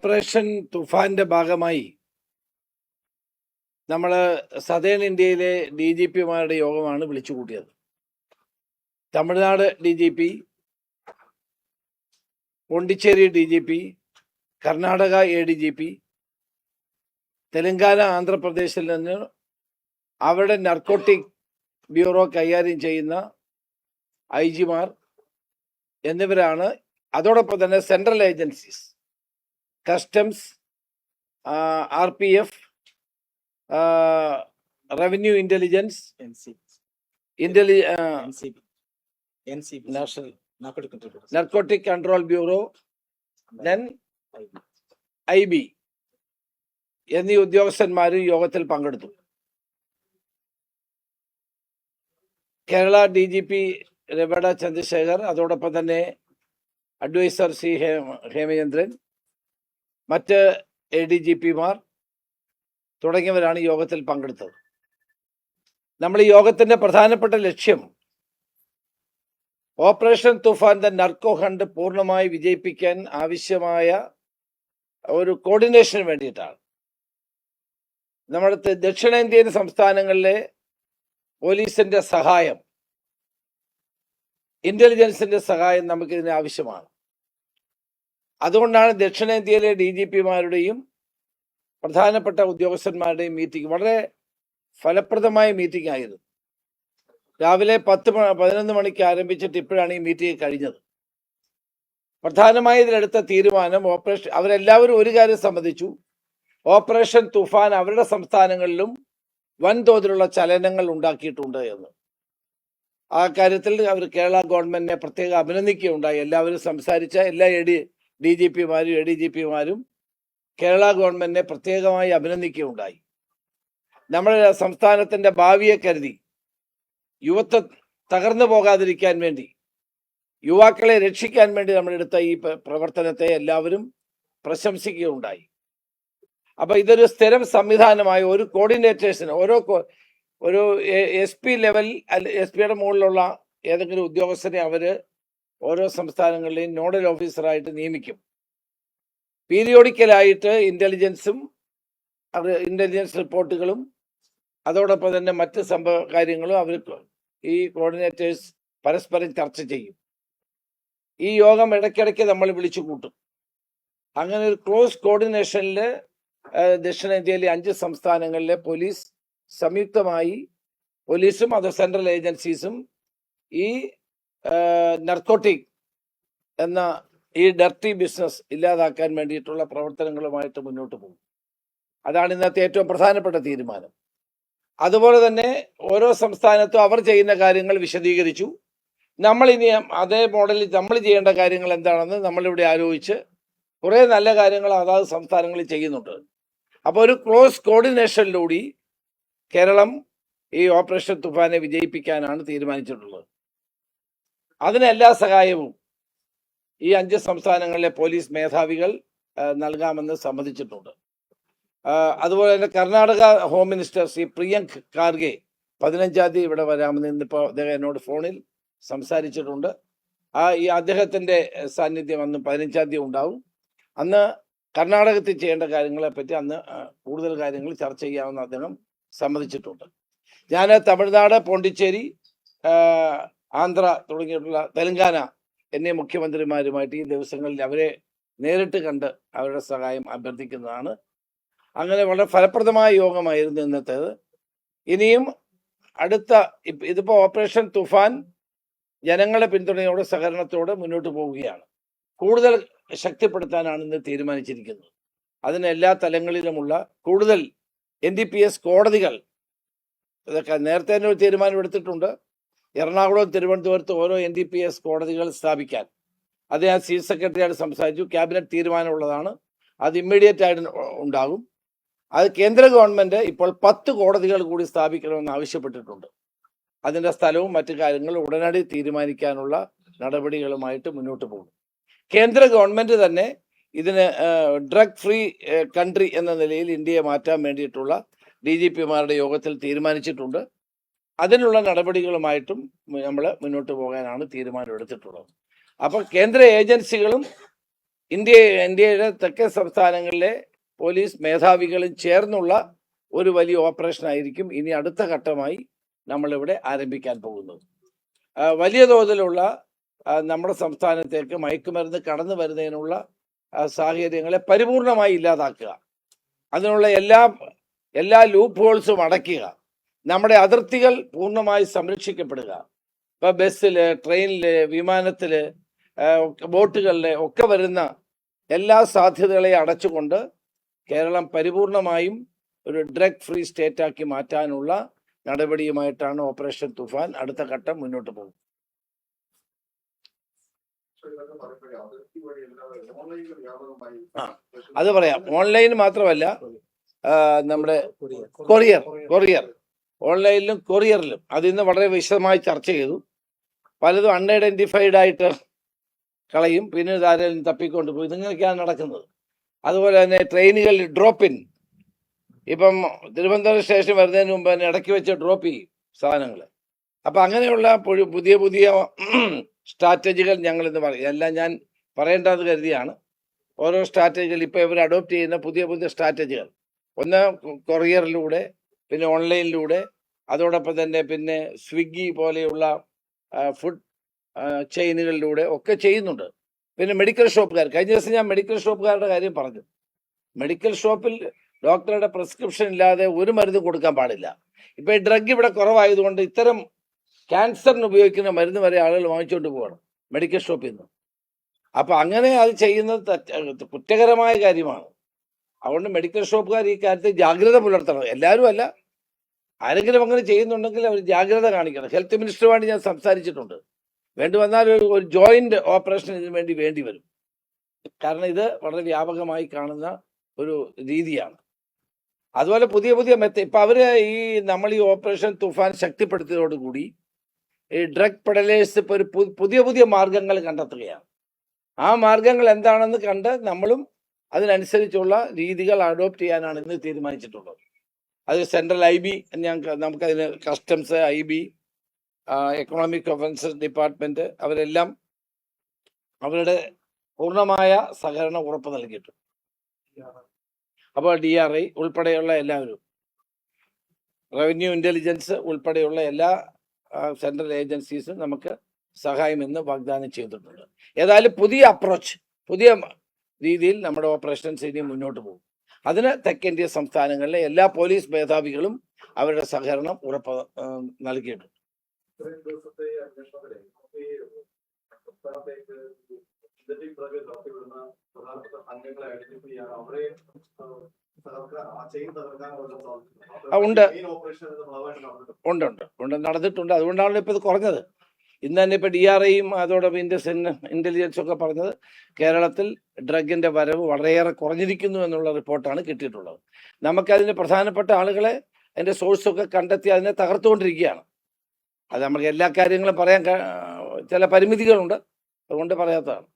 Operation തുഫാന്റെ ഭാഗമായി നമ്മൾ southern ഇന്ത്യയിലെ ഡി ജി പിമാരുടെ യോഗമാണ് വിളിച്ചു കൂട്ടിയത്. Tamil Nadu D G P, Pondicherry D G P, Karnataka A D G P, Telangana ആന്ധ്രാപ്രദേശിൽ നിന്ന് അവരുടെ നർക്കോട്ടിക് ബ്യൂറോ കൈകാര്യം ചെയ്യുന്ന ഐ ജിമാർ എന്നിവരാണ്. അതോടൊപ്പം തന്നെ central agencies, customs, RPF, revenue intelligence, national narcotic control bureau, IB എന്നീ ഉദ്യോഗസ്ഥന്മാരും യോഗത്തിൽ പങ്കെടുത്തു. Kerala D G P Ravada Chandrasekhar, അതോടൊപ്പം തന്നെ അഡ്വൈസർ സി ഹേമചന്ദ്രൻ, മറ്റ് ADGPമാർ തുടങ്ങിയവരാണ് യോഗത്തിൽ പങ്കെടുത്തത്. നമ്മൾ ഈ യോഗത്തിന്റെ പ്രധാനപ്പെട്ട ലക്ഷ്യം ഓപ്പറേഷൻ തുഫാന്റെ നർക്കോ ഹണ്ട് പൂർണ്ണമായി വിജയിപ്പിക്കാൻ ആവശ്യമായ ഒരു കോർഡിനേഷന് വേണ്ടിയിട്ടാണ്. നമ്മുടെ ദക്ഷിണേന്ത്യൻ സംസ്ഥാനങ്ങളിലെ പോലീസിന്റെ സഹായം, ഇന്റലിജൻസിന്റെ സഹായം നമുക്കിതിന് ആവശ്യമാണ്. അതുകൊണ്ടാണ് ദക്ഷിണേന്ത്യയിലെ DGPമാരുടെയും പ്രധാനപ്പെട്ട ഉദ്യോഗസ്ഥന്മാരുടെയും മീറ്റിംഗ് വളരെ ഫലപ്രദമായ മീറ്റിംഗ് ആയിരുന്നു. രാവിലെ 11 മണിക്ക് ആരംഭിച്ചിട്ട് ഇപ്പോഴാണ് ഈ മീറ്റിംഗ് കഴിഞ്ഞത്. പ്രധാനമായി ഇതിലെടുത്ത തീരുമാനം അവരെല്ലാവരും ഒരു കാര്യം സംബന്ധിച്ചു, ഓപ്പറേഷൻ തുഫാൻ അവരുടെ സംസ്ഥാനങ്ങളിലും വൻതോതിലുള്ള ചലനങ്ങൾ ഉണ്ടാക്കിയിട്ടുണ്ട് എന്ന്. ആ കാര്യത്തിൽ അവർ കേരള ഗവൺമെന്റിനെ പ്രത്യേകം അഭിനന്ദിക്കുകയുണ്ടായി. എല്ലാവരും സംസാരിച്ച എല്ലാ DGPമാരും ADGPമാരും കേരള ഗവൺമെന്റിനെ പ്രത്യേകമായി അഭിനന്ദിക്കുകയുണ്ടായി. നമ്മുടെ സംസ്ഥാനത്തിന്റെ ഭാവിയെ കരുതി, യുവത്വം തകർന്നു പോകാതിരിക്കാൻ വേണ്ടി, യുവാക്കളെ രക്ഷിക്കാൻ വേണ്ടി നമ്മളെടുത്ത ഈ പ്രവർത്തനത്തെ എല്ലാവരും പ്രശംസിക്കുകയുണ്ടായി. അപ്പൊ ഇതൊരു സ്ഥിരം സംവിധാനമായ ഒരു കോർഡിനേറ്റേഴ്സിന് ഒരു SP ലെവൽ, SP-യുടെ മുകളിലുള്ള ഏതെങ്കിലും ഉദ്യോഗസ്ഥരെ അവര് ഓരോ സംസ്ഥാനങ്ങളിലെയും നോഡൽ ഓഫീസറായിട്ട് നിയമിക്കും. പീരിയോഡിക്കലായിട്ട് ഇന്റലിജൻസ് റിപ്പോർട്ടുകളും അതോടൊപ്പം തന്നെ മറ്റ് കാര്യങ്ങളും അവർ ഈ കോർഡിനേറ്റേഴ്സ് പരസ്പരം ചർച്ച ചെയ്യും. ഈ യോഗം ഇടയ്ക്കിടയ്ക്ക് നമ്മൾ വിളിച്ചു കൂട്ടും. അങ്ങനെ ഒരു ക്ലോസ് കോർഡിനേഷനിൽ ദക്ഷിണേന്ത്യയിലെ 5 സംസ്ഥാനങ്ങളിലെ പോലീസ് സംയുക്തമായി, പോലീസും അത് സെൻട്രൽ ഏജൻസീസും ഈ നർക്കോട്ടിക് എന്ന ഈ ഡർട്ടി ബിസിനസ് ഇല്ലാതാക്കാൻ വേണ്ടിയിട്ടുള്ള പ്രവർത്തനങ്ങളുമായിട്ട് മുന്നോട്ട് പോകും. അതാണ് ഇന്നത്തെ ഏറ്റവും പ്രധാനപ്പെട്ട തീരുമാനം. അതുപോലെ തന്നെ ഓരോ സംസ്ഥാനത്തും അവർ ചെയ്യുന്ന കാര്യങ്ങൾ വിശദീകരിച്ചു. നമ്മൾ ഇനി അതേ മോഡലിൽ നമ്മൾ ചെയ്യേണ്ട കാര്യങ്ങൾ എന്താണെന്ന് നമ്മളിവിടെ ആലോചിച്ച് കുറേ നല്ല കാര്യങ്ങൾ അതാത് സംസ്ഥാനങ്ങളിൽ ചെയ്യുന്നുണ്ട്. അപ്പോൾ ഒരു ക്ലോസ് കോർഡിനേഷനിലൂടെ കേരളം ഈ ഓപ്പറേഷൻ തുഫാനെ വിജയിപ്പിക്കാനാണ് തീരുമാനിച്ചിട്ടുള്ളത്. അതിന് എല്ലാ സഹായവും ഈ 5 സംസ്ഥാനങ്ങളിലെ പോലീസ് മേധാവികൾ നൽകാമെന്ന് സമ്മതിച്ചിട്ടുണ്ട്. അതുപോലെ തന്നെ കർണാടക ഹോം മിനിസ്റ്റർ ശ്രീ പ്രിയങ്ക് ഖാർഗെ 15-ാം തീയതി ഇവിടെ വരാമെന്ന് ഇന്നിപ്പോൾ അദ്ദേഹം എന്നോട് ഫോണിൽ സംസാരിച്ചിട്ടുണ്ട്. ഈ അദ്ദേഹത്തിന്റെ സാന്നിധ്യം അന്ന് 15-ാം തീയതി ഉണ്ടാവും. അന്ന് കർണാടകത്തിൽ ചെയ്യേണ്ട കാര്യങ്ങളെപ്പറ്റി അന്ന് കൂടുതൽ കാര്യങ്ങൾ ചർച്ച ചെയ്യാമെന്ന് അദ്ദേഹം സമ്മതിച്ചിട്ടുണ്ട്. ഞാൻ തമിഴ്നാട്, പോണ്ടിച്ചേരി, ആന്ധ്ര തുടങ്ങിയിട്ടുള്ള തെലങ്കാന എന്നീ മുഖ്യമന്ത്രിമാരുമായിട്ട് ഈ ദിവസങ്ങളിൽ അവരെ നേരിട്ട് കണ്ട് അവരുടെ സഹായം അഭ്യർത്ഥിക്കുന്നതാണ്. അങ്ങനെ വളരെ ഫലപ്രദമായ യോഗമായിരുന്നു ഇന്നത്തേത്. ഇനിയും ഇതിപ്പോൾ ഓപ്പറേഷൻ തുഫാൻ ജനങ്ങളുടെ പിന്തുണയോടെ, സഹകരണത്തോടെ മുന്നോട്ട് പോവുകയാണ്. കൂടുതൽ ശക്തിപ്പെടുത്താനാണ് ഇന്ന് തീരുമാനിച്ചിരിക്കുന്നത്. അതിന് എല്ലാ തലങ്ങളിലുമുള്ള കൂടുതൽ NDPS കോടതികൾ, ഇതൊക്കെ നേരത്തെ തന്നെ ഒരു തീരുമാനം എടുത്തിട്ടുണ്ട്. എറണാകുളം, തിരുവനന്തപുരത്ത് ഓരോ NDPS കോടതികൾ സ്ഥാപിക്കാൻ അത് ഞാൻ ചീഫ് സെക്രട്ടറിയായിട്ട് സംസാരിച്ചു. ക്യാബിനറ്റ് തീരുമാനമുള്ളതാണ്. അത് ഇമ്മീഡിയറ്റ് ആയിട്ട് ഉണ്ടാകും. അത് കേന്ദ്ര ഗവൺമെന്റ് ഇപ്പോൾ 10 കോടതികൾ കൂടി സ്ഥാപിക്കണമെന്ന് ആവശ്യപ്പെട്ടിട്ടുണ്ട്. അതിന്റെ സ്ഥലവും മറ്റു കാര്യങ്ങളും ഉടനടി തീരുമാനിക്കാനുള്ള നടപടികളുമായിട്ട് മുന്നോട്ട് പോകും. കേന്ദ്ര ഗവൺമെന്റ് തന്നെ ഇതിന് ഡ്രഗ് ഫ്രീ കൺട്രി എന്ന നിലയിൽ ഇന്ത്യയെ മാറ്റാൻ വേണ്ടിയിട്ടുള്ള DGPമാരുടെ യോഗത്തിൽ തീരുമാനിച്ചിട്ടുണ്ട്. അതിനുള്ള നടപടികളുമായിട്ടും നമ്മൾ മുന്നോട്ട് പോകാനാണ് തീരുമാനമെടുത്തിട്ടുള്ളത്. അപ്പോൾ കേന്ദ്ര ഏജൻസികളും ഇന്ത്യയുടെ തെക്കൻ സംസ്ഥാനങ്ങളിലെ പോലീസ് മേധാവികളും ചേർന്നുള്ള ഒരു വലിയ ഓപ്പറേഷൻ ആയിരിക്കും ഇനി അടുത്ത ഘട്ടമായി നമ്മളിവിടെ ആരംഭിക്കാൻ പോകുന്നത്. വലിയ തോതിലുള്ള നമ്മുടെ സംസ്ഥാനത്തേക്ക് മയക്കുമരുന്ന് കടന്നു വരുന്നതിനുള്ള സാഹചര്യങ്ങളെ പരിപൂർണമായി ഇല്ലാതാക്കുക, അതിനുള്ള എല്ലാ ലൂപ്പ് ഹോൾസും അടയ്ക്കുക, നമ്മുടെ അതിർത്തികൾ പൂർണ്ണമായി സംരക്ഷിക്കപ്പെടുക. ഇപ്പൊ ബസ്സിൽ, ട്രെയിനിൽ, വിമാനത്തിൽ, ബോട്ടുകളിൽ ഒക്കെ വരുന്ന എല്ലാ സാധ്യതകളെയും അടച്ചുകൊണ്ട് കേരളം പരിപൂർണമായും ഒരു ഡ്രഗ് ഫ്രീ സ്റ്റേറ്റ് ആക്കി മാറ്റാനുള്ള നടപടിയുമായിട്ടാണ് ഓപ്പറേഷൻ തുഫാൻ അടുത്ത ഘട്ടം മുന്നോട്ട് പോകുന്നത്. അത് പറയാം. ഓൺലൈൻ മാത്രമല്ല, നമ്മുടെ കൊറിയർ ഓൺലൈനിലും കൊറിയറിലും അത് ഇന്ന് വളരെ വിശദമായി ചർച്ച ചെയ്തു. പലതും അൺഐഡന്റിഫൈഡ് ആയിട്ട് കളയും, പിന്നെ ആരെങ്കിലും തപ്പിക്കൊണ്ടുപോയി, ഇങ്ങനെയൊക്കെയാണ് നടക്കുന്നത്. അതുപോലെ തന്നെ ട്രെയിനുകളിൽ ഡ്രോപ്പ് ഇൻ, ഇപ്പം തിരുവനന്തപുരം സ്റ്റേഷൻ വരുന്നതിന് മുമ്പ് തന്നെ ഇടയ്ക്ക് വെച്ച് ഡ്രോപ്പ് ചെയ്യും സാധനങ്ങൾ. അപ്പം അങ്ങനെയുള്ള പുതിയ സ്ട്രാറ്റജികൾ ഞങ്ങൾ ഇന്ന് പറയും. എല്ലാം ഞാൻ പറയേണ്ടത് കരുതിയാണ്. ഓരോ സ്ട്രാറ്റജികൾ ഇപ്പോൾ ഇവർ അഡോപ്റ്റ് ചെയ്യുന്ന പുതിയ സ്ട്രാറ്റജികൾ, ഒന്ന് കൊറിയറിലൂടെ, പിന്നെ ഓൺലൈനിലൂടെ, അതോടൊപ്പം തന്നെ പിന്നെ സ്വിഗ്ഗി പോലെയുള്ള ഫുഡ് ചെയിനുകളിലൂടെ ഒക്കെ ചെയ്യുന്നുണ്ട്. പിന്നെ മെഡിക്കൽ ഷോപ്പുകാർ, കഴിഞ്ഞ ദിവസം ഞാൻ മെഡിക്കൽ ഷോപ്പുകാരുടെ കാര്യം പറഞ്ഞു. മെഡിക്കൽ ഷോപ്പിൽ ഡോക്ടറുടെ പ്രിസ്ക്രിപ്ഷൻ ഇല്ലാതെ ഒരു മരുന്ന് കൊടുക്കാൻ പാടില്ല. ഇപ്പൊ ഈ ഡ്രഗ് ഇവിടെ കുറവായതുകൊണ്ട് ഇത്തരം ക്യാൻസറിന് ഉപയോഗിക്കുന്ന മരുന്ന് വരെ ആളുകൾ വാങ്ങിച്ചുകൊണ്ട് പോകണം മെഡിക്കൽ ഷോപ്പിൽ നിന്ന്. അപ്പൊ അങ്ങനെ അത് ചെയ്യുന്നത് കുറ്റകരമായ കാര്യമാണ്. അതുകൊണ്ട് മെഡിക്കൽ ഷോപ്പുകാർ ഈ കാര്യത്തിൽ ജാഗ്രത പുലർത്തണം. എല്ലാവരും അല്ല, ആരെങ്കിലും അങ്ങനെ ചെയ്യുന്നുണ്ടെങ്കിൽ അവർ ജാഗ്രത കാണിക്കണം. ഹെൽത്ത് മിനിസ്റ്ററുമായിട്ട് ഞാൻ സംസാരിച്ചിട്ടുണ്ട്. വേണ്ടി വന്നാൽ ഒരു ജോയിന്റ് ഓപ്പറേഷൻ ഇതിനു വേണ്ടി വരും. കാരണം ഇത് വളരെ വ്യാപകമായി കാണുന്ന ഒരു രീതിയാണ്. അതുപോലെ പുതിയ ഇപ്പൊ അവര് നമ്മൾ ഈ ഓപ്പറേഷൻ തുഫാൻ ശക്തിപ്പെടുത്തിയതോടുകൂടി ഈ ഡ്രഗ് പെഡലേഴ്സ് ഇപ്പൊ ഒരു പുതിയ മാർഗങ്ങൾ കണ്ടെത്തുകയാണ്. ആ മാർഗങ്ങൾ എന്താണെന്ന് കണ്ട് നമ്മളും അതിനനുസരിച്ചുള്ള രീതികൾ അഡോപ്റ്റ് ചെയ്യാനാണ് ഇന്ന് തീരുമാനിച്ചിട്ടുള്ളത്. അത് സെൻട്രൽ IB, നമുക്കതിന് customs, IB, economic offences department, അവരെല്ലാം അവരുടെ പൂർണ്ണമായ സഹകരണം ഉറപ്പ് നൽകിയിട്ടുണ്ട്. അപ്പോൾ DRI ഉൾപ്പെടെയുള്ള എല്ലാവരും, റവന്യൂ ഇന്റലിജൻസ് ഉൾപ്പെടെയുള്ള എല്ലാ സെൻട്രൽ ഏജൻസീസും നമുക്ക് സഹായം ഇന്ന് വാഗ്ദാനം ചെയ്തിട്ടുണ്ട്. ഏതായാലും പുതിയ അപ്രോച്ച്, പുതിയ രീതിയിൽ നമ്മുടെ ഓപ്പറേഷൻസ് ഇനി മുന്നോട്ട് പോകും. അതിന് തെക്കേന്ത്യ സംസ്ഥാനങ്ങളിലെ എല്ലാ പോലീസ് മേധാവികളും അവരുടെ സഹകരണം ഉറപ്പ് നൽകിയിട്ടുണ്ട്. ഉണ്ട് നടന്നിട്ടുണ്ട്. അതുകൊണ്ടാണല്ലോ ഇപ്പൊ ഇത് കുറഞ്ഞത്. ഇന്ന് തന്നെ ഇപ്പൊ DRIയും അതോടൊപ്പം ഇന്റലിജൻസും ഒക്കെ പറഞ്ഞത് കേരളത്തിൽ ഡ്രഗിന്റെ വരവ് വളരെയേറെ കുറഞ്ഞിരിക്കുന്നു എന്നുള്ള റിപ്പോർട്ടാണ് കിട്ടിയിട്ടുള്ളത്. നമുക്കതിന് പ്രധാനപ്പെട്ട ആളുകളെ അതിന്റെ സോഴ്സൊക്കെ കണ്ടെത്തി അതിനെ തകർത്തുകൊണ്ടിരിക്കുകയാണ്. അത് നമുക്ക് എല്ലാ കാര്യങ്ങളും പറയാൻ ചില പരിമിതികളുണ്ട്, അതുകൊണ്ട് പറയാത്തതാണ്.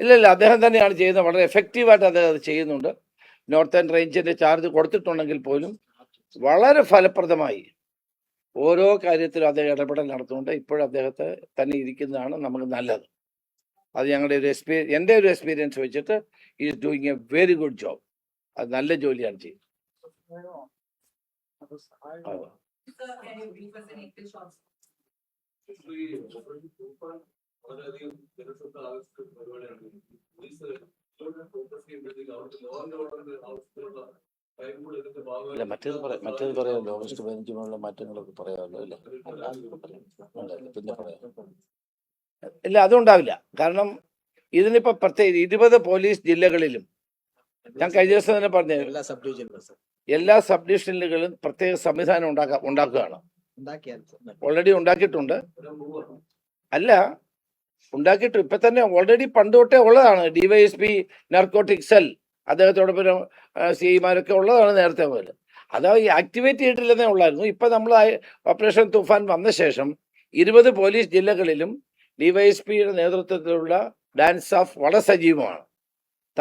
ഇല്ല, അദ്ദേഹം തന്നെയാണ് ചെയ്യുന്നത്. വളരെ എഫക്റ്റീവായിട്ട് അദ്ദേഹം അത് ചെയ്യുന്നുണ്ട്. നോർത്തേൺ റേഞ്ചിന്റെ ചാർജ് കൊടുത്തിട്ടുണ്ടെങ്കിൽ പോലും വളരെ ഫലപ്രദമായി ഓരോ കാര്യത്തിലും അദ്ദേഹം ഇടപെടൽ നടത്തുന്നുണ്ട്. ഇപ്പോഴും അദ്ദേഹത്തെ തന്നെ ഇരിക്കുന്നതാണ് നമുക്ക് നല്ലത്. അത് ഞങ്ങളുടെ എൻ്റെ ഒരു എക്സ്പീരിയൻസ് വെച്ചിട്ട് is doing A very good job. അത് നല്ല ജോലിയാണ് ചെയ്യുന്നത്. അല്ല, മറ്റേത് പറയാമല്ലോ, ഓഗസ്റ്റ് 15 മാറ്റങ്ങളൊക്കെ പറയാമല്ലോ. ഇല്ല, പിന്നെ പറയാം. ഇല്ല, അതുണ്ടാവില്ല. കാരണം ഇതിനിപ്പോ പ്രത്യേകിച്ച് 20 പോലീസ് ജില്ലകളിലും, ഞാൻ കഴിഞ്ഞ ദിവസം തന്നെ പറഞ്ഞു, എല്ലാ സബ് ഡിവിഷനുകളിലും പ്രത്യേക സംവിധാനം ഉണ്ടാക്കുകയാണ്. ഓൾറെഡി ഉണ്ടാക്കിയിട്ടുണ്ട്. അല്ല, ഉണ്ടാക്കിയിട്ട് ഇപ്പൊ തന്നെ ഓൾറെഡി പണ്ട് തൊട്ടേ ഉള്ളതാണ്. DYSP നാർക്കോട്ടിക് സെൽ, അദ്ദേഹത്തോടൊപ്പം CIമാരൊക്കെ ഉള്ളതാണ് നേരത്തെ പോലെ. അത് ആക്ടിവേറ്റ് ചെയ്തിട്ടില്ലെന്നേ ഉള്ളായിരുന്നു. ഇപ്പൊ നമ്മൾ ഓപ്പറേഷൻ തുഫാൻ വന്ന ശേഷം 20 പോലീസ് ജില്ലകളിലും DYSPയുടെ നേതൃത്വത്തിലുള്ള ഡാൻസ് ഓഫ് വളരെ സജീവമാണ്.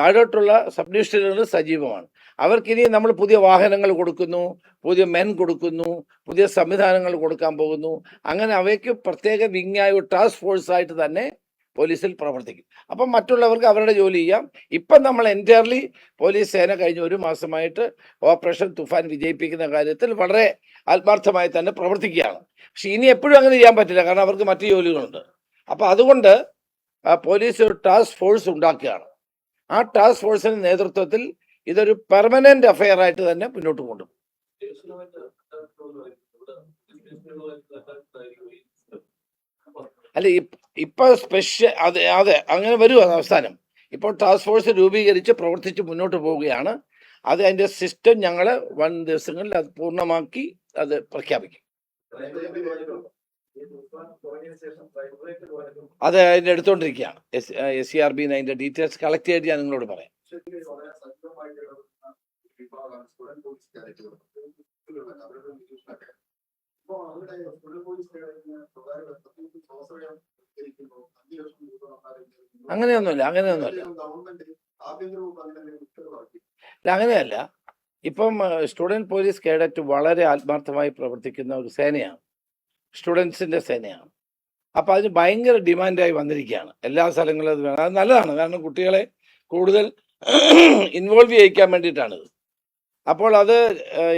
താഴോട്ടുള്ള സബ് ഡിവിഷനുകൾ സജീവമാണ്. അവർക്കിനി നമ്മൾ പുതിയ വാഹനങ്ങൾ കൊടുക്കുന്നു, പുതിയ മെൻ കൊടുക്കുന്നു, പുതിയ സംവിധാനങ്ങൾ കൊടുക്കാൻ പോകുന്നു. അങ്ങനെ അവയ്ക്ക് പ്രത്യേക വിങ്ങായ ഒരു ടാസ്ക് ഫോഴ്സായിട്ട് തന്നെ പോലീസിൽ പ്രവർത്തിക്കും. അപ്പം മറ്റുള്ളവർക്ക് അവരുടെ ജോലി ചെയ്യാം. ഇപ്പം നമ്മൾ എൻറ്റയർലി പോലീസ് സേന കഴിഞ്ഞ 1 മാസമായിട്ട് ഓപ്പറേഷൻ തുഫാൻ വിജയിപ്പിക്കുന്ന കാര്യത്തിൽ വളരെ ആത്മാർത്ഥമായി തന്നെ പ്രവർത്തിക്കുകയാണ്. പക്ഷെ ഇനി എപ്പോഴും അങ്ങനെ ചെയ്യാൻ പറ്റില്ല, കാരണം അവർക്ക് മറ്റു ജോലികളുണ്ട്. അപ്പം അതുകൊണ്ട് പോലീസ് ഒരു ടാസ്ക് ഫോഴ്സ് ഉണ്ടാക്കുകയാണ്. ആ ടാസ്ക് ഫോഴ്സിന്റെ നേതൃത്വത്തിൽ ഇതൊരു പെർമനന്റ് അഫയർ ആയിട്ട് തന്നെ മുന്നോട്ട് കൊണ്ടുപോകും. അല്ല, ഇപ്പൊ സ്പെഷ്യൽ അതെ അതെ അങ്ങനെ വരുമോ അവസാനം? ഇപ്പോൾ ടാസ്ക് ഫോഴ്സ് രൂപീകരിച്ച് പ്രവർത്തിച്ച് മുന്നോട്ട് പോവുകയാണ്. അത് അതിന്റെ സിസ്റ്റം ഞങ്ങൾ 1 ദിവസങ്ങളിൽ അത് പൂർണ്ണമാക്കി അത് പ്രഖ്യാപിക്കും. അത് അതിന്റെ എടുത്തോണ്ടിരിക്കുകയാണ്. SCRB അതിന്റെ ഡീറ്റെയിൽസ് കളക്ട് ചെയ്തിട്ട് ഞാൻ നിങ്ങളോട് പറയാം. അങ്ങനെയൊന്നുമില്ല. അങ്ങനെയല്ല. ഇപ്പം സ്റ്റുഡൻറ് പോലീസ് കേഡറ്റ് വളരെ ആത്മാർത്ഥമായി പ്രവർത്തിക്കുന്ന ഒരു സേനയാണ്, സ്റ്റുഡൻസിന്റെ സേനയാണ്. അപ്പം അതിന് ഭയങ്കര ഡിമാൻഡായി വന്നിരിക്കുകയാണ്. എല്ലാ സ്ഥലങ്ങളിലും അത് വേണം. അത് നല്ലതാണ്, കാരണം കുട്ടികളെ കൂടുതൽ ഇൻവോൾവ് ചെയ്യിക്കാൻ വേണ്ടിയിട്ടാണിത്. അപ്പോൾ അത്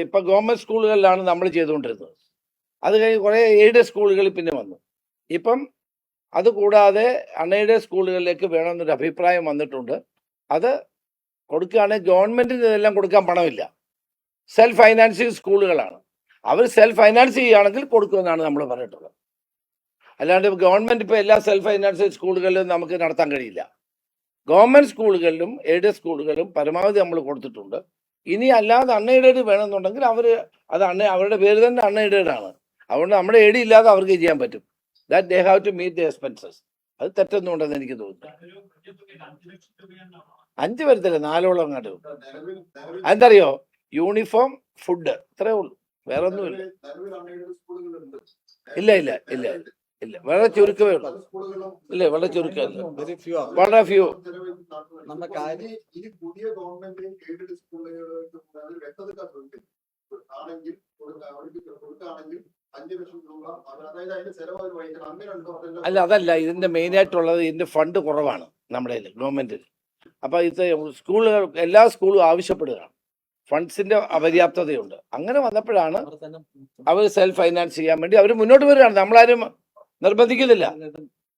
ഇപ്പം ഗവൺമെൻറ് സ്കൂളുകളിലാണ് നമ്മൾ ചെയ്തുകൊണ്ടിരുന്നത്. അത് കഴിഞ്ഞ് കുറേ എയ്ഡഡ് സ്കൂളുകളിൽ പിന്നെ വന്നു. ഇപ്പം അതുകൂടാതെ അൺഎയ്ഡഡ് സ്കൂളുകളിലേക്ക് വേണമെന്നൊരു അഭിപ്രായം വന്നിട്ടുണ്ട്. അത് കൊടുക്കുകയാണെങ്കിൽ ഗവൺമെൻറ്റിന് ഇതെല്ലാം കൊടുക്കാൻ പണമില്ല. സെൽഫ് ഫൈനാൻസിങ് സ്കൂളുകളാണ്. അവർ സെൽഫ് ഫൈനാൻസ് ചെയ്യുകയാണെങ്കിൽ കൊടുക്കുമെന്നാണ് നമ്മൾ പറഞ്ഞിട്ടുള്ളത്. അല്ലാണ്ട് ഗവൺമെൻറ് ഇപ്പോൾ എല്ലാ സെൽഫ് ഫൈനാൻസിങ് സ്കൂളുകളിലും നമുക്ക് നടത്താൻ കഴിയില്ല. ഗവൺമെൻറ് സ്കൂളുകളിലും എയ്ഡഡ് സ്കൂളുകളിലും പരമാവധി നമ്മൾ കൊടുത്തിട്ടുണ്ട്. ഇനി അല്ലാതെ അൺഎയ്ഡഡ് വേണമെന്നുണ്ടെങ്കിൽ അത് അവരുടെ പേര് തന്നെ അൺഎയ്ഡഡ് ആണ്. അതുകൊണ്ട് നമ്മുടെ എയ്ഡ് ഇല്ലാതെ അവർക്ക് ചെയ്യാൻ പറ്റും. That they have to meet the expenses. അത് തെറ്റൊന്നും ഉണ്ടെന്ന് എനിക്ക് തോന്നുന്നു. 5 വരത്തില്ല, 4ഓളം അങ്ങോട്ട്. അതെന്തറിയോ? യൂണിഫോം, ഫുഡ്, ഇത്രേ ഉള്ളൂ, വേറെ ഒന്നുമില്ല. ഇല്ല വളരെ ചുരുക്കമേ ഉള്ളൂ. ഇല്ല, വളരെ ചുരുക്കമല്ല, വളരെ ഫ്യൂ. അല്ല, അതല്ല ഇതിന്റെ മെയിൻ ആയിട്ടുള്ളത്. ഇതിന്റെ ഫണ്ട് കുറവാണ് നമ്മുടെ ഗവൺമെന്റിൽ. അപ്പൊ ഇത് സ്കൂളുകൾ, എല്ലാ സ്കൂളും ആവശ്യപ്പെടുകയാണ്. ഫണ്ട്സിന്റെ അപര്യാപ്തതയുണ്ട്. അങ്ങനെ വന്നപ്പോഴാണ് അവർ സെൽഫ് ഫൈനാൻസ് ചെയ്യാൻ വേണ്ടി അവർ മുന്നോട്ട് വരികയാണ്. നമ്മളാരും നിർബന്ധിക്കുന്നില്ല.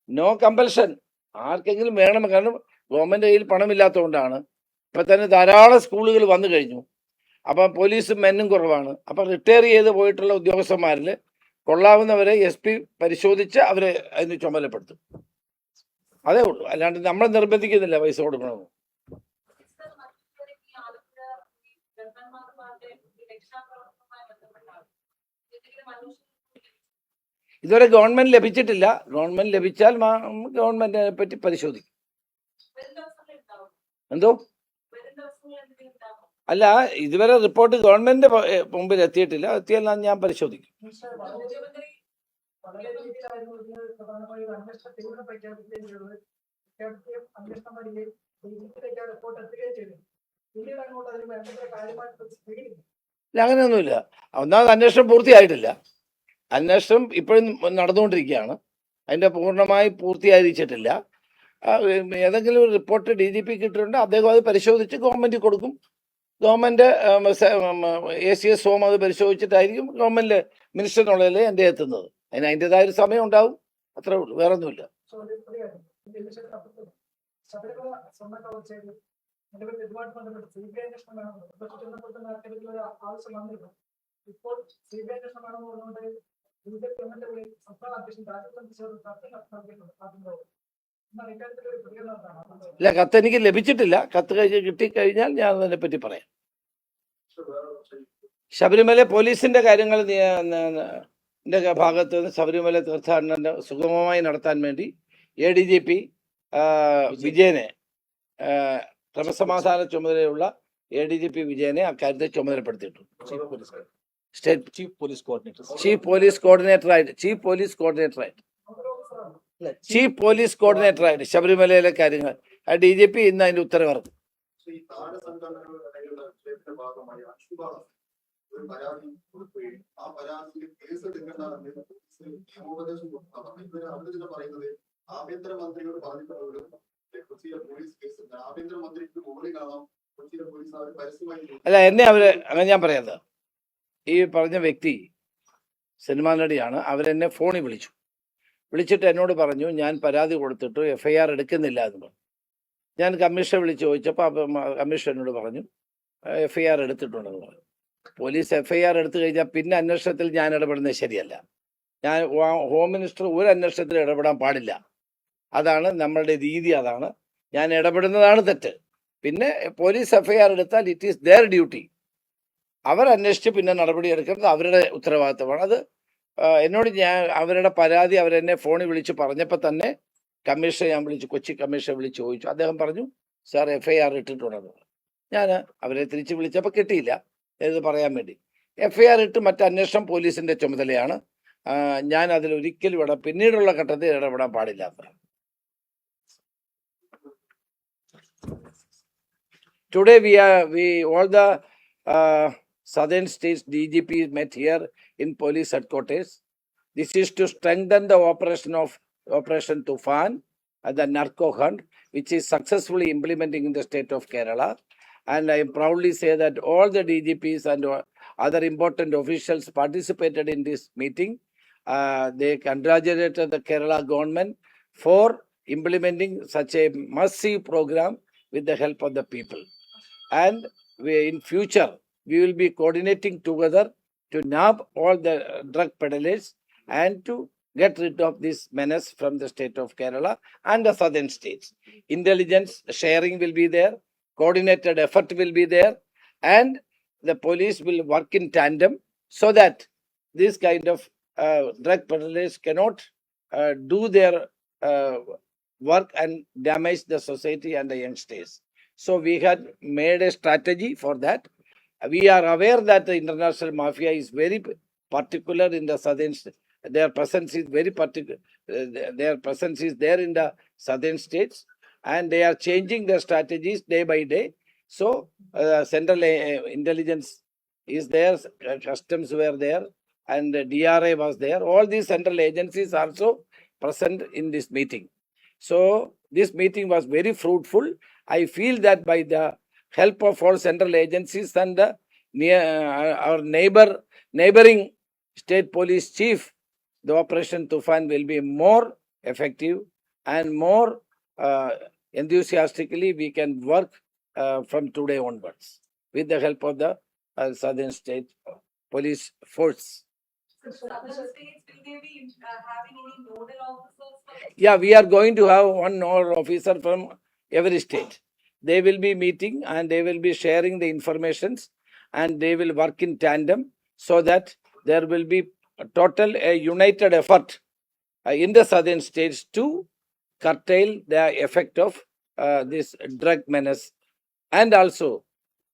No compulsion. ആർക്കെങ്കിലും വേണം, കാരണം ഗവൺമെന്റ് കയ്യിൽ പണമില്ലാത്തതുകൊണ്ടാണ്. ഇപ്പൊ തന്നെ ധാരാളം സ്കൂളുകൾ വന്നു കഴിഞ്ഞു. അപ്പം പോലീസും മെന്നും കുറവാണ്. അപ്പം റിട്ടയർ ചെയ്ത് പോയിട്ടുള്ള ഉദ്യോഗസ്ഥന്മാരിൽ കൊള്ളാവുന്നവരെ SP പരിശോധിച്ച് അവരെ അതിന് ചുമതലപ്പെടുത്തും. അതേ ഉള്ളൂ, അല്ലാണ്ട് നമ്മൾ നിർബന്ധിക്കുന്നില്ല പൈസ കൊടുക്കണമെന്ന്. ഇതുവരെ ഗവൺമെന്റ് ലഭിച്ചിട്ടില്ല. ഗവൺമെന്റ് ലഭിച്ചാൽ ഗവൺമെന്റിനെ പറ്റി പരിശോധിക്കും. എന്തോ? അല്ല, ഇതുവരെ റിപ്പോർട്ട് ഗവൺമെന്റിന്റെ മുമ്പിൽ എത്തിയിട്ടില്ല. എത്തിയാൽ ഞാൻ പരിശോധിക്കും. അങ്ങനെയൊന്നുമില്ല. ഒന്നാമത് അന്വേഷണം പൂർത്തിയായിട്ടില്ല. അന്വേഷണം ഇപ്പോഴും നടന്നുകൊണ്ടിരിക്കുകയാണ്. അതിൻ്റെ പൂർണ്ണമായി പൂർത്തീകരിച്ചിട്ടില്ല. ഏതെങ്കിലും ഒരു റിപ്പോർട്ട് DGP കിട്ടിയിട്ടുണ്ട്. അദ്ദേഹം അത് പരിശോധിച്ച് ഗവൺമെൻറ് കൊടുക്കും. ഗവൺമെൻറ് ACS ഹോം അത് പരിശോധിച്ചിട്ടായിരിക്കും ഗവൺമെൻറ് മിനിസ്റ്റർ എന്നുള്ളതിൽ എൻ്റെ എത്തുന്നത്. അതിൻ്റെതായ ഒരു സമയം ഉണ്ടാവും, അത്രേ ഉള്ളൂ, വേറെ ഒന്നുമില്ല. ഇല്ല, കത്ത് എനിക്ക് ലഭിച്ചിട്ടില്ല. കത്ത് കിട്ടിക്കഴിഞ്ഞാൽ ഞാൻ അതിനെപ്പറ്റി പറയാം. ശബരിമല പോലീസിന്റെ കാര്യങ്ങൾ ഭാഗത്ത് നിന്ന് ശബരിമല തീർത്ഥാടനം സുഗമമായി നടത്താൻ വേണ്ടി ADGP വിജയനെ, ക്രമസമാധാന ചുമതലയുള്ള ADGP വിജയനെ അക്കാര്യത്തെ ചുമതലപ്പെടുത്തിയിട്ടുണ്ട്. സ്റ്റേറ്റ് ചീഫ് പോലീസ് കോർഡിനേറ്ററായിട്ട് ശബരിമലയിലെ കാര്യങ്ങൾ DGP ഇന്ന് അതിന്റെ ഉത്തരവിറക്കും. ഈ താരസംഘടനകളുടെ വിഷയത്തിന്റെ ഭാഗമായി അക്ഷുഭാഗം ഒരു പരാതി കൊടുക്കുകയും ആ പരാതിയിൽ കേസ് എടുക്കേണ്ടതെന്ന് നിയമോപദേശം കൊടുക്കുന്നതാണ്. ഇവര് അവർ തന്നെ പറയുന്നത് ആഭ്യന്തരമന്ത്രിയോട് പറഞ്ഞിട്ടുള്ളവരും കൊച്ചിയിലെ പോലീസ് കേസ് ആഭ്യന്തരമന്ത്രിക്ക് മുകളിൽ കാണാം കൊച്ചിയിലെ പോലീസ് അവർ പരസ്യമായി അല്ല എന്നെ അവര് അങ്ങനെ ഞാൻ പറയാതെ ഈ പറഞ്ഞ വ്യക്തി സിനിമാ നടിയാണ്. അവരെന്നെ ഫോണിൽ വിളിച്ചിട്ട് എന്നോട് പറഞ്ഞു ഞാൻ പരാതി കൊടുത്തിട്ട് FIR എടുക്കുന്നില്ല എന്ന് പറഞ്ഞു. ഞാൻ കമ്മീഷനെ വിളിച്ച് ചോദിച്ചപ്പോൾ കമ്മീഷൻ എന്നോട് പറഞ്ഞു FIR എടുത്തിട്ടുണ്ടെന്ന് പറഞ്ഞു. പോലീസ് FIR എടുത്തു കഴിഞ്ഞാൽ പിന്നെ അന്വേഷണത്തിൽ ഞാൻ ഇടപെടുന്നത് ശരിയല്ല. ഞാൻ ഹോം മിനിസ്റ്റർ ഒരു അന്വേഷണത്തിൽ ഇടപെടാൻ പാടില്ല. അതാണ് നമ്മളുടെ രീതി. അതാണ് ഞാൻ ഇടപെടുന്നതാണ് തെറ്റ്. പിന്നെ പോലീസ് FIR എടുത്താൽ ഇറ്റ് ഈസ് ദെയർ ഡ്യൂട്ടി. അവർ അന്വേഷിച്ച് പിന്നെ നടപടി എടുക്കുന്നത് അവരുടെ ഉത്തരവാദിത്തമാണ്. അത് എന്നോട് ഞാൻ അവരുടെ പരാതി അവരെന്നെ ഫോണിൽ വിളിച്ച് പറഞ്ഞപ്പോൾ തന്നെ കമ്മീഷനെ ഞാൻ വിളിച്ചു, കൊച്ചി കമ്മീഷനെ വിളിച്ച് ചോദിച്ചു. അദ്ദേഹം പറഞ്ഞു സാർ FIR ഇട്ടിട്ടുണ്ടെന്ന്. ഞാൻ അവരെ തിരിച്ച് വിളിച്ചപ്പോൾ കിട്ടിയില്ല ഇത് പറയാൻ വേണ്ടി. FIR ഇട്ട് മറ്റ് അന്വേഷണം പോലീസിന്റെ ചുമതലയാണ്. ഞാൻ അതിൽ ഒരിക്കലും പിന്നീടുള്ള ഘട്ടത്തിൽ ഇടപെടാൻ പാടില്ല. Today we all the southern states DGP met here in police headquarters. This is to strengthen the Operation Tufan, the narco hunt, which is successfully implementing in the state of Kerala. And I proudly say that all the DGPs and other important officials participated in this meeting. They congratulated the Kerala government for implementing such a massive program with the help of the people. And in future, we will be coordinating together to nab all the drug peddlers and to get rid of this menace from the state of Kerala and the southern states. Intelligence sharing will be there, coordinated effort will be there, and the police will work in tandem so that this kind of drug peddlers cannot do their work and damage the society and the youngsters. So we had made a strategy for that. We are aware that the international mafia is very particular in the southern states. Their presence is very particular. Their presence is there in the southern states, and they are changing their strategies day by day. So central intelligence is there, customs were there, and DRA was there. All these central agencies also present in this meeting. So this meeting was very fruitful. I feel that by the help of all central agencies and our neighboring state police chief, the Operation Tufan will be more effective and more enthusiastically we can work from today onwards with the help of the southern state police force. Southern states, will they be having any nodal officers? Yeah, we are going to have one nodal officer from every state. They will be meeting and they will be sharing the informations and they will work in tandem so that there will be a total united effort in the southern states to curtail the effect of this drug menace. And also,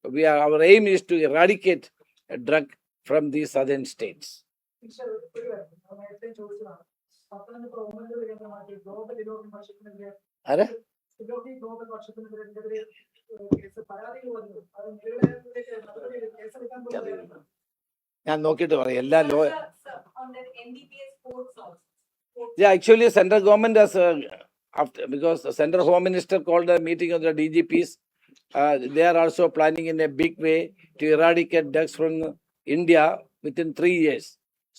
our aim is to eradicate drug from the southern states. Are? ഞാൻ നോക്കിയിട്ട് പറയാം എല്ലാ law. Yeah, actually, central government has because the central home minister called a meeting of the DGPs. They are also planning in a big way to eradicate drugs from India within 3 years.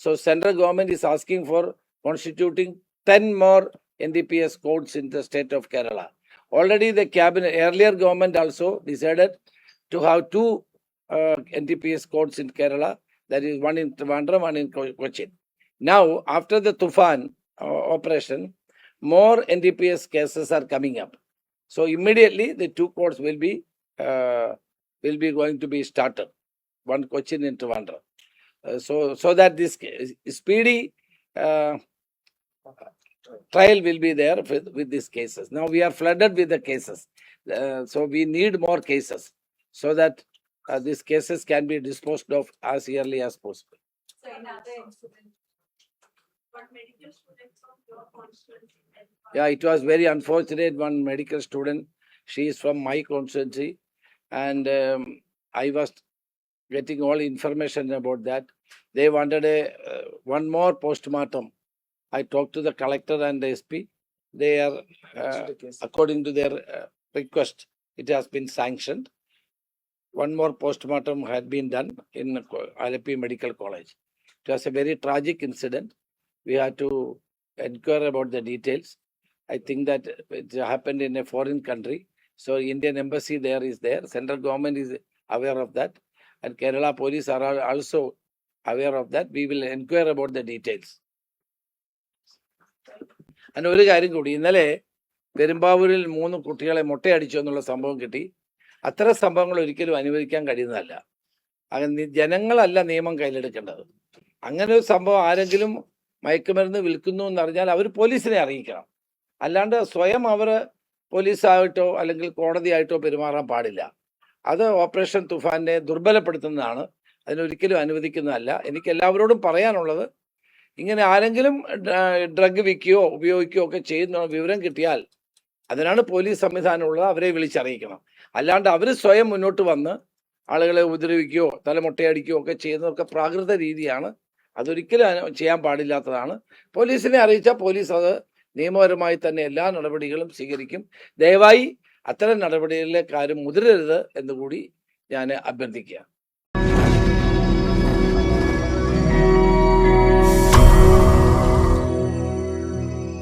So central government is asking for constituting 10 more NDPS codes in the state of Kerala. Already the cabinet, earlier government also decided to have 2 NDPS codes in Kerala. That is one in Trivandrum, one in Cochin. Now, after the Tufan operation, more NDPS cases are coming up. So immediately the 2 courts will be going to be started. One Cochin and Trivandrum. So that this speedy trial will be there with these cases. Now we are flooded with the cases. So we need more cases so that these cases can be disposed of as early as possible. So in other incidents, but medical students of your constituency. Yeah, it was very unfortunate. One medical student, she is from my constituency. and I was getting all information about that. They wanted one more postmortem. I talked to the collector and the SP. They are, according to their request, it has been sanctioned. One more postmortem had been done in Alleppey Medical College. It was a very tragic incident. We had to inquire about the details. I think that it happened in a foreign country. So Indian embassy there is there. Central government is aware of that. And Kerala police are also aware of that. We will inquire about the details. And ഒരു കാര്യം കൂടി, ഇന്നലെ പെരുമ്പാവൂരിൽ 3 കുട്ടികളെ മുട്ടയടിച്ചു എന്നുള്ള സംഭവം കിട്ടി. അത്തരം സംഭവങ്ങൾ ഒരിക്കലും അനുവദിക്കാൻ കഴിയുന്നതല്ല. അങ്ങനെ ജനങ്ങളല്ല നിയമം കയ്യിലെടുക്കേണ്ടത്. അങ്ങനെ ഒരു സംഭവം ആരെങ്കിലും മയക്കുമരുന്ന് വിൽക്കുന്നു എന്നറിഞ്ഞാൽ അവർ പോലീസിനെ അറിയിക്കണം. അല്ലാണ്ട് സ്വയം അവർ പോലീസായിട്ടോ അല്ലെങ്കിൽ കോടതിയായിട്ടോ പെരുമാറാൻ പാടില്ല. അത് ഓപ്പറേഷൻ തുഫാനെ ദുർബലപ്പെടുത്തുന്നതാണ്. അതിനൊരിക്കലും അനുവദിക്കുന്നതല്ല. എനിക്ക് എല്ലാവരോടും പറയാനുള്ളത്, ഇങ്ങനെ ആരെങ്കിലും ഡ്രഗ് വിൽക്കുകയോ ഉപയോഗിക്കുകയോ ഒക്കെ ചെയ്യുന്ന വിവരം കിട്ടിയാൽ അതിനാണ് പോലീസ് സംവിധാനമുള്ളത്. അവരെ വിളിച്ചറിയിക്കണം. അല്ലാണ്ട് അവർ സ്വയം മുന്നോട്ട് വന്ന് ആളുകളെ ഉപദ്രവിക്കുകയോ തലമുട്ടയടിക്കുകയോ ഒക്കെ ചെയ്യുന്നതൊക്കെ പ്രാകൃത രീതിയാണ്. അതൊരിക്കലും ചെയ്യാൻ പാടില്ലാത്തതാണ്. പോലീസിനെ അറിയിച്ചാൽ പോലീസ് അത് നിയമപരമായി തന്നെ എല്ലാ നടപടികളും സ്വീകരിക്കും. ദയവായി അത്തരം നടപടികളിലേക്ക് ആരും മുതിരരുത് എന്നുകൂടി ഞാൻ അഭ്യർത്ഥിക്കുക.